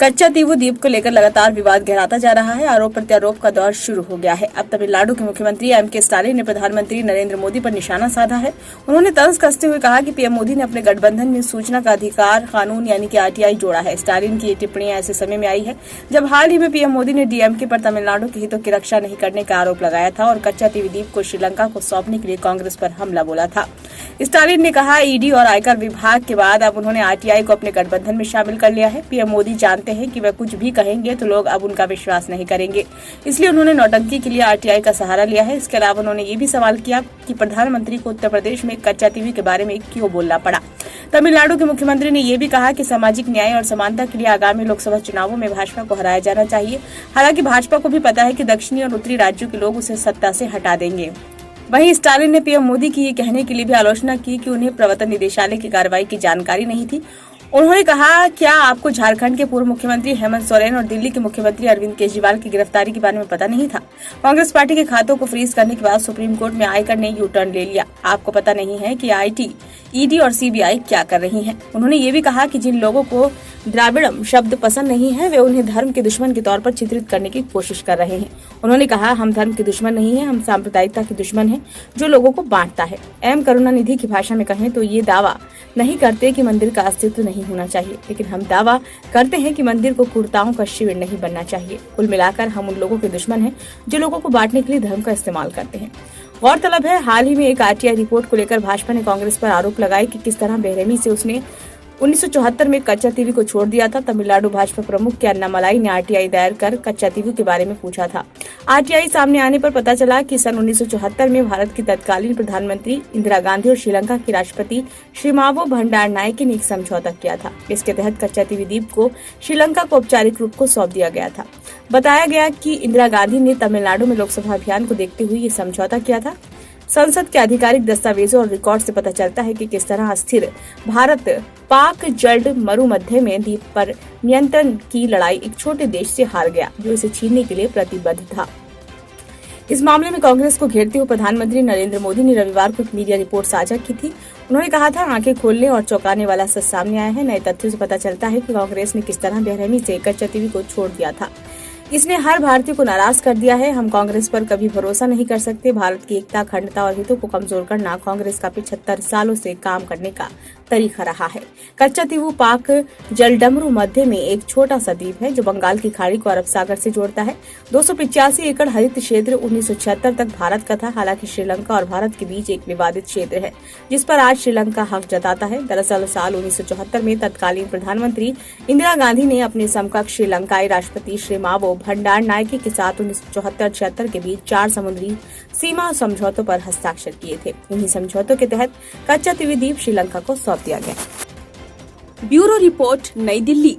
कच्चा तीवू द्वीप को लेकर लगातार विवाद गहराता जा रहा है। आरोप प्रत्यारोप का दौर शुरू हो गया है। अब तमिलनाडु के मुख्यमंत्री एम.के. स्टालिन ने प्रधानमंत्री नरेंद्र मोदी पर निशाना साधा है। उन्होंने तंज कसते हुए कहा कि पीएम मोदी ने अपने गठबंधन में सूचना का अधिकार कानून यानी कि आरटीआई जोड़ा है। स्टालिन की ये टिप्पणियां ऐसे समय में आई है जब हाल ही में पीएम मोदी ने डीएमके पर तमिलनाडु के हितों की रक्षा नहीं करने का आरोप लगाया था और कच्चा तीवू द्वीप को श्रीलंका को सौंपने के लिए कांग्रेस पर हमला बोला था। स्टालिन ने कहा, ईडी और आयकर विभाग के बाद अब उन्होंने आरटीआई को अपने गठबंधन में शामिल कर लिया है। पीएम मोदी जानते हैं कि वह कुछ भी कहेंगे तो लोग अब उनका विश्वास नहीं करेंगे, इसलिए उन्होंने नौटंकी के लिए आरटीआई का सहारा लिया है। इसके अलावा उन्होंने ये भी सवाल किया कि प्रधानमंत्री को उत्तर प्रदेश में कच्चा तीवू के बारे में क्यों बोलना पड़ा। तमिलनाडु के मुख्यमंत्री ने यह भी कहा कि सामाजिक न्याय और समानता के लिए आगामी लोकसभा चुनावों में भाजपा को हराया जाना चाहिए। हालांकि भाजपा को भी पता है कि दक्षिणी और उत्तरी राज्यों के लोग उसे सत्ता से हटा देंगे। वहीं स्टालिन ने पीएम मोदी की ये कहने के लिए भी आलोचना की कि उन्हें प्रवर्तन निदेशालय की कार्रवाई की जानकारी नहीं थी। उन्होंने कहा, क्या आपको झारखंड के पूर्व मुख्यमंत्री हेमंत सोरेन और दिल्ली के मुख्यमंत्री अरविंद केजरीवाल की गिरफ्तारी के बारे में पता नहीं था? कांग्रेस पार्टी के खातों को फ्रीज करने के बाद सुप्रीम कोर्ट में आयकर ने यू टर्न ले लिया। आपको पता नहीं है कि आईटी, ईडी और सीबीआई क्या कर रही हैं। उन्होंने ये भी कहा कि जिन लोगों को द्राविड़म शब्द पसंद नहीं है वे उन्हें धर्म के दुश्मन के तौर पर चित्रित करने की कोशिश कर रहे हैं। उन्होंने कहा, हम धर्म के दुश्मन नहीं है, हम सांप्रदायिकता के दुश्मन हैं जो लोगों को बांटता है। एम करुणानिधि की भाषा में कहें तो ये दावा नहीं करते कि मंदिर का अस्तित्व नहीं होना चाहिए, लेकिन हम दावा करते हैं कि मंदिर को कुर्ताओं का शिविर नहीं बनना चाहिए। कुल मिलाकर हम उन लोगों के दुश्मन हैं जो लोगों को बांटने के लिए धर्म का इस्तेमाल करते हैं। गौरतलब है, हाल ही में एक आरटीआई रिपोर्ट को लेकर भाजपा ने कांग्रेस पर आरोप लगाए कि किस तरह बेरहमी से उसने 1974 में कच्चा तीवू को छोड़ दिया था। तमिलनाडु भाजपा प्रमुख के अन्नामलाई ने आरटीआई दायर कर कच्चा तीवू के बारे में पूछा था। आरटीआई सामने आने पर पता चला कि सन 1974 में भारत की तत्कालीन प्रधानमंत्री इंदिरा गांधी और श्रीलंका के राष्ट्रपति श्रीमावो भंडारनायके ने एक समझौता किया था। इसके तहत कच्चा तीवू द्वीप को श्रीलंका को औपचारिक रूप को सौंप दिया गया था। बताया गया कि इंदिरा गांधी ने तमिलनाडु में लोकसभा अभियान को देखते हुए ये समझौता किया था। संसद के आधिकारिक दस्तावेजों और रिकॉर्ड से पता चलता है कि किस तरह अस्थिर भारत पाक जल्द मरुमध्य में द्वीप पर नियंत्रण की लड़ाई एक छोटे देश से हार गया जो इसे छीनने के लिए प्रतिबद्ध था। इस मामले में कांग्रेस को घेरते हुए प्रधानमंत्री नरेंद्र मोदी ने रविवार को एक मीडिया रिपोर्ट साझा की थी। उन्होंने कहा था, आंखें खोलने और चौंकाने वाला सच सामने आया है। नए तथ्यों से पता चलता है कि कांग्रेस ने किस तरह बेरहमी से कच्चा तीवू को छोड़ दिया था। इसने हर भारतीय को नाराज कर दिया है। हम कांग्रेस पर कभी भरोसा नहीं कर सकते। भारत की एकता, अखंडता और हितों को कमजोर करना कांग्रेस का 75 सालों से काम करने का तरीका रहा है। कच्चा तीवू पाक जलडमरू मध्य में एक छोटा सा द्वीप है जो बंगाल की खाड़ी को अरब सागर से जोड़ता है। 285 एकड़ हरित क्षेत्र 1976 तक भारत का था। हालांकि श्रीलंका और भारत के बीच एक विवादित क्षेत्र है जिस पर आज श्रीलंका हक जताता है। दरअसल साल 1974 में तत्कालीन प्रधानमंत्री इंदिरा गांधी ने अपने समकक्ष श्रीलंकाई राष्ट्रपति श्रीमावो भंडारनायके के साथ 1974-76 के बीच 4 समुद्री सीमा समझौतों पर हस्ताक्षर किए थे। इन्हीं समझौतों के तहत कच्चा तीवू द्वीप श्रीलंका को सौंप दिया गया। ब्यूरो रिपोर्ट, नई दिल्ली।